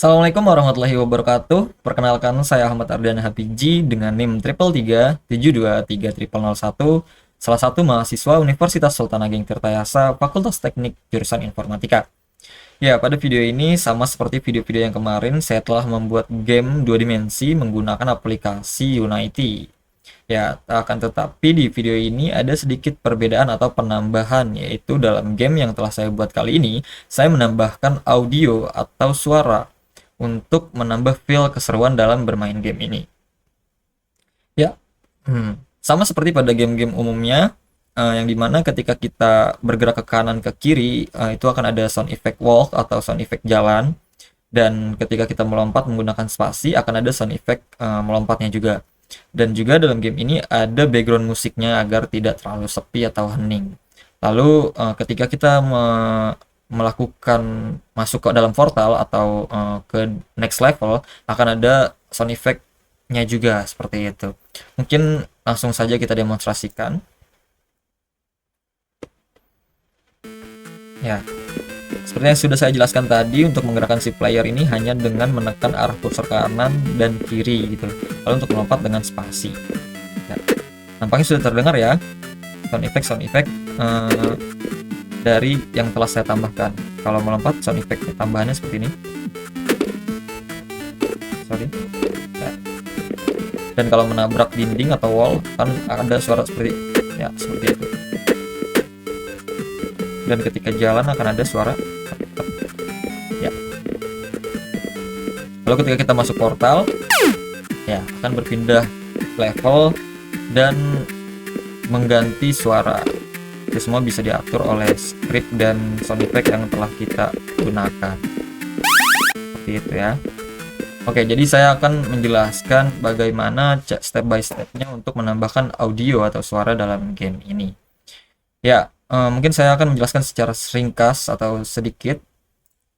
Assalamualaikum warahmatullahi wabarakatuh. Perkenalkan, saya Ahmad Ardian Hapiji dengan NIM 333 723 001, salah satu mahasiswa Universitas Sultan Ageng Tirtayasa, Fakultas Teknik jurusan Informatika. Ya, pada video ini sama seperti video-video yang kemarin, saya telah membuat game dua dimensi menggunakan aplikasi Unity. Ya, akan tetapi di video ini ada sedikit perbedaan atau penambahan, yaitu dalam game yang telah saya buat kali ini, saya menambahkan audio atau suara untuk menambah feel keseruan dalam bermain game ini. Ya, sama seperti pada game-game umumnya, yang dimana ketika kita bergerak ke kanan ke kiri, itu akan ada sound effect walk atau sound effect jalan, dan ketika kita melompat menggunakan spasi akan ada sound effect melompatnya juga. Dan juga dalam game ini ada background musiknya agar tidak terlalu sepi atau hening. Lalu ketika kita melakukan masuk ke dalam portal atau ke next level, akan ada sound effect-nya juga seperti itu. Mungkin langsung saja kita demonstrasikan. Ya, seperti yang sudah saya jelaskan tadi, untuk menggerakkan si player ini hanya dengan menekan arah kursor kanan dan kiri gitu. Lalu untuk melompat dengan spasi. Ya, nampaknya sudah terdengar ya sound effect dari yang telah saya tambahkan. Kalau melompat, sound effect tambahannya seperti ini. Sorry. Ya. Dan kalau menabrak dinding atau wall, kan ada suara seperti itu. Dan ketika jalan akan ada suara. Ya. Lalu ketika kita masuk portal, ya akan berpindah level dan mengganti suara. Itu semua bisa diatur oleh script dan sound effect yang telah kita gunakan. Seperti itu ya. Oke, jadi saya akan menjelaskan bagaimana step by step-nya untuk menambahkan audio atau suara dalam game ini. Ya, mungkin saya akan menjelaskan secara ringkas atau sedikit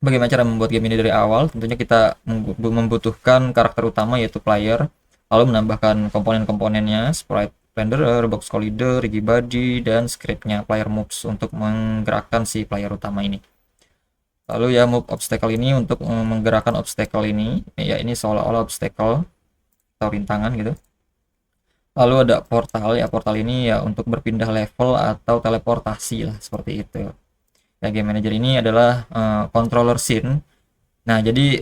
bagaimana cara membuat game ini dari awal. Tentunya kita membutuhkan karakter utama yaitu player, lalu menambahkan komponen-komponennya, sprite renderer, box collider, riggy body, dan scriptnya player moves untuk menggerakkan si player utama ini. Lalu ya move obstacle ini untuk menggerakkan obstacle ini, ya ini seolah-olah obstacle atau rintangan gitu. Lalu ada portal, ya portal ini ya untuk berpindah level atau teleportasi lah, seperti itu. Ya, game manager ini adalah controller scene. Nah, jadi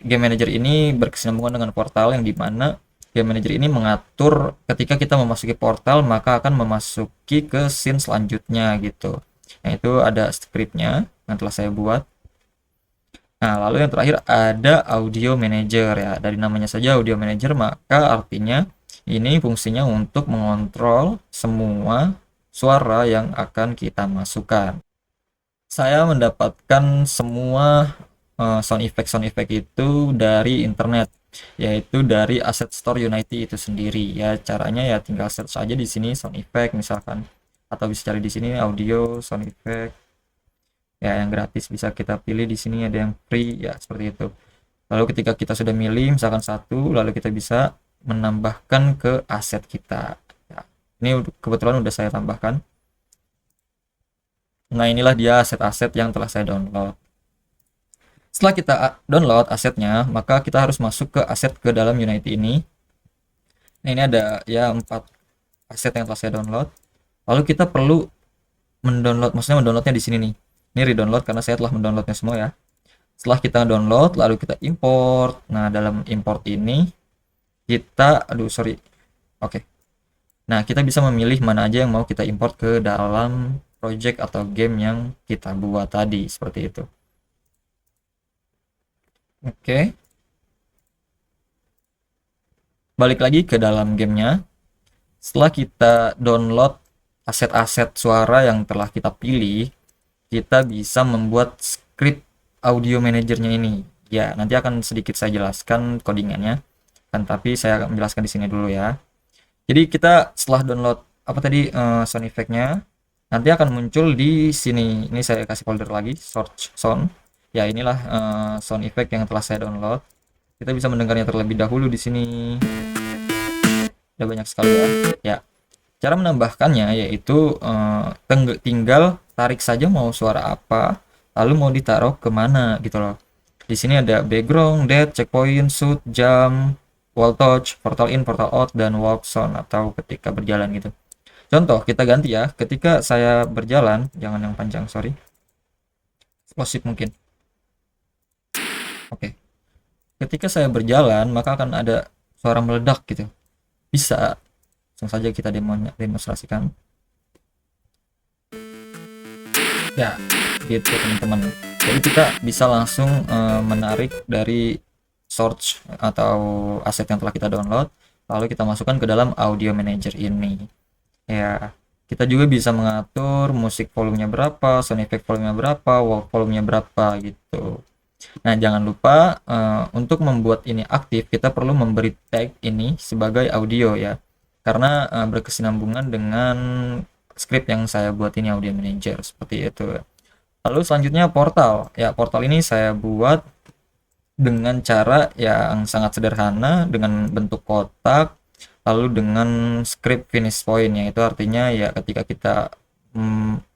game manager ini berkesinambungan dengan portal, yang dimana game manager ini mengatur ketika kita memasuki portal maka akan memasuki ke scene selanjutnya gitu. Nah, itu ada scriptnya yang telah saya buat. Nah, lalu yang terakhir ada audio manager ya. Dari namanya saja audio manager, maka artinya ini fungsinya untuk mengontrol semua suara yang akan kita masukkan. Saya mendapatkan semua sound effect itu dari internet, yaitu dari Asset Store Unity itu sendiri. Ya, caranya ya tinggal search aja di sini sound effect misalkan, atau bisa cari di sini audio sound effect. Ya, yang gratis bisa kita pilih di sini, ada yang free ya, seperti itu. Lalu ketika kita sudah milih misalkan satu, lalu kita bisa menambahkan ke aset kita. Ya, ini kebetulan udah saya tambahkan. Nah, inilah dia aset-aset yang telah saya download. Setelah kita download asetnya, maka kita harus masuk ke aset ke dalam Unity ini. Nah, ini ada ya 4 aset yang telah saya download. Lalu kita perlu maksudnya mendownloadnya di sini nih. Ini redownload karena saya telah mendownloadnya semua ya. Setelah kita download, lalu kita import. Nah, dalam import ini kita, Oke. Nah, kita bisa memilih mana aja yang mau kita import ke dalam project atau game yang kita buat tadi, seperti itu. Oke. Balik lagi ke dalam gamenya. Setelah kita download aset-aset suara yang telah kita pilih, kita bisa membuat script audio manajernya ini. Ya, nanti akan sedikit saya jelaskan codingannya, kan, tapi saya akan menjelaskan di sini dulu ya. Jadi kita setelah download sound effect-nya, nanti akan muncul di sini. Ini saya kasih folder lagi, search sound. Ya, inilah sound effect yang telah saya download. Kita bisa mendengarnya terlebih dahulu di sini. Ada banyak sekali ya. Ya, cara menambahkannya yaitu tinggal tarik saja mau suara apa, lalu mau ditaruh kemana gitu loh. Di sini ada background, dead, checkpoint, shoot, jump, wall touch, portal in, portal out, dan walk sound atau ketika berjalan gitu. Contoh kita ganti ya, ketika saya berjalan, jangan yang panjang, sorry. Explosive mungkin. Oke. Ketika saya berjalan, maka akan ada suara meledak gitu. Bisa langsung saja kita demonstrasikan. Ya, gitu teman-teman. Jadi kita bisa langsung menarik dari source atau aset yang telah kita download, lalu kita masukkan ke dalam audio manager ini. Ya, kita juga bisa mengatur musik volumenya berapa, sound effect volumenya berapa, walk volumenya berapa gitu. Nah, jangan lupa untuk membuat ini aktif, kita perlu memberi tag ini sebagai audio ya. Karena berkesinambungan dengan script yang saya buat ini audio manager seperti itu. Lalu selanjutnya portal. Ya, portal ini saya buat dengan cara yang sangat sederhana dengan bentuk kotak lalu dengan script finish point, yaitu artinya ya ketika kita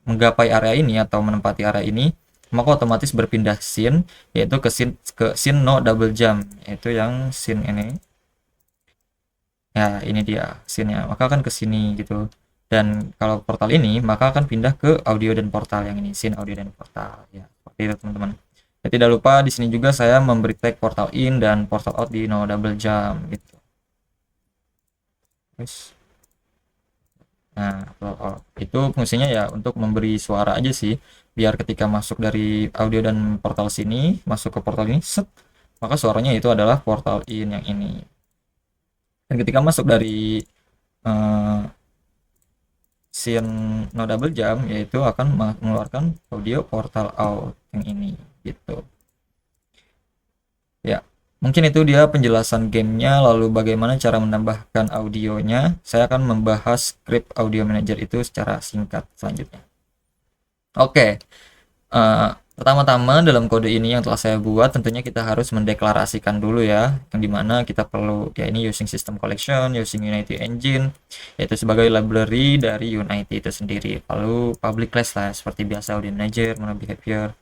menggapai area ini atau menempati area ini maka otomatis berpindah scene, yaitu ke scene no double jump, yaitu yang scene ini. Ya, ini dia scene-nya, maka akan ke sini gitu. Dan kalau portal ini maka akan pindah ke audio dan portal yang ini, scene audio dan portal ya, seperti itu teman-teman. Ya, tidak lupa di sini juga saya memberi tag portal in dan portal out di no double jump gitu. Nah, itu fungsinya ya untuk memberi suara aja sih, biar ketika masuk dari audio dan portal sini masuk ke portal ini set, maka suaranya itu adalah portal in yang ini. Dan ketika masuk dari scene no double jump, yaitu akan mengeluarkan audio portal out yang ini gitu ya. Mungkin itu dia penjelasan gamenya. Lalu bagaimana cara menambahkan audionya, saya akan membahas script audio manager itu secara singkat selanjutnya. Oke, pertama-tama dalam kode ini yang telah saya buat tentunya kita harus mendeklarasikan dulu ya, yang dimana kita perlu ya ini using system collection, using Unity engine, yaitu sebagai library dari Unity itu sendiri. Lalu public class lah seperti biasa audio manager, mono behavior.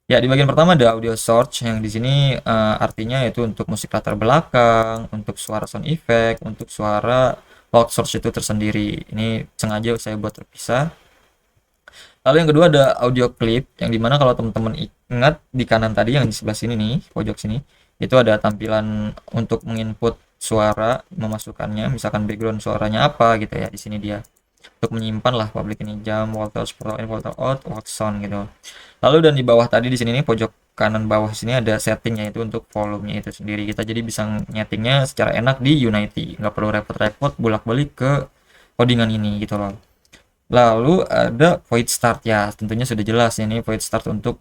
Ya, di bagian pertama ada audio source yang di sini artinya yaitu untuk musik latar belakang, untuk suara sound effect, untuk suara walk source itu tersendiri. Ini sengaja saya buat terpisah. Lalu yang kedua ada audio clip yang dimana kalau teman-teman ingat di kanan tadi yang di sebelah sini nih, pojok sini, itu ada tampilan untuk menginput suara, memasukkannya, misalkan background suaranya apa gitu ya, di sini dia. Untuk menyimpan lah public ini jam, walk touch, portal in, portal out, walk sound gitu. Lalu dan di bawah tadi di sini nih pojok kanan bawah sini ada settingnya itu untuk volumenya itu sendiri. Kita jadi bisa nyetingnya secara enak di Unity, nggak perlu repot-repot bolak-balik ke codingan ini gitu loh. Lalu ada void start ya, tentunya sudah jelas ini void start untuk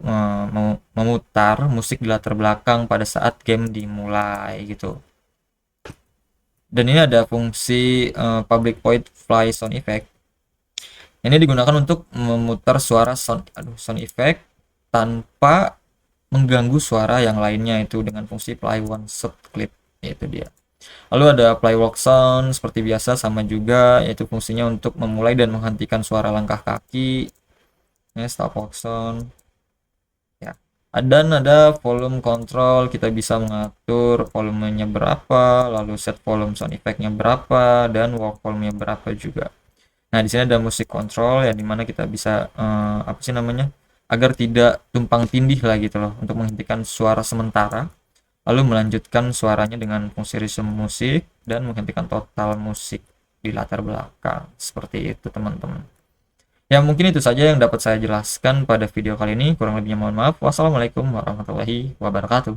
memutar musik di latar belakang pada saat game dimulai gitu. Dan ini ada fungsi public void fly sound effect. Ini digunakan untuk memutar suara sound effect tanpa mengganggu suara yang lainnya, itu dengan fungsi play one shot clip, yaitu dia. Lalu ada play walk sound seperti biasa, sama juga yaitu fungsinya untuk memulai dan menghentikan suara langkah kaki. Ini stop walk sound ya. Dan ada volume control, kita bisa mengatur volumenya berapa, lalu set volume sound effectnya berapa, dan walk volumenya berapa juga. Nah, di sini ada musik control ya, dimana kita bisa apa sih namanya, agar tidak tumpang tindih lah gitu loh, untuk menghentikan suara sementara, lalu melanjutkan suaranya dengan fungsi resume musik dan menghentikan total musik di latar belakang. Seperti itu teman-teman. Ya, mungkin itu saja yang dapat saya jelaskan pada video kali ini. Kurang lebihnya mohon maaf. Wassalamualaikum warahmatullahi wabarakatuh.